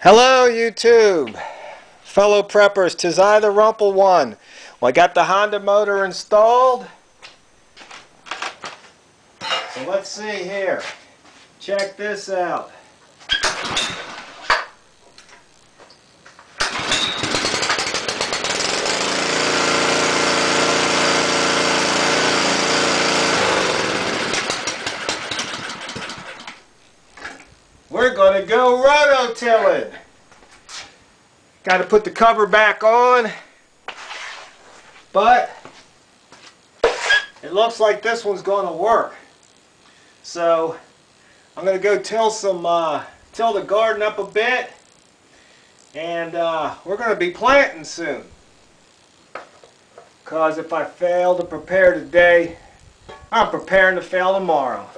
Hello YouTube, fellow preppers, 'tis I the Rumple1. Well, I got the Honda motor installed, so let's see here. Check this out. We're going to go rototilling. Got to put the cover back on, but it looks like this one's going to work. So I'm going to go till the garden up a bit, and we're going to be planting soon. Because if I fail to prepare today, I'm preparing to fail tomorrow.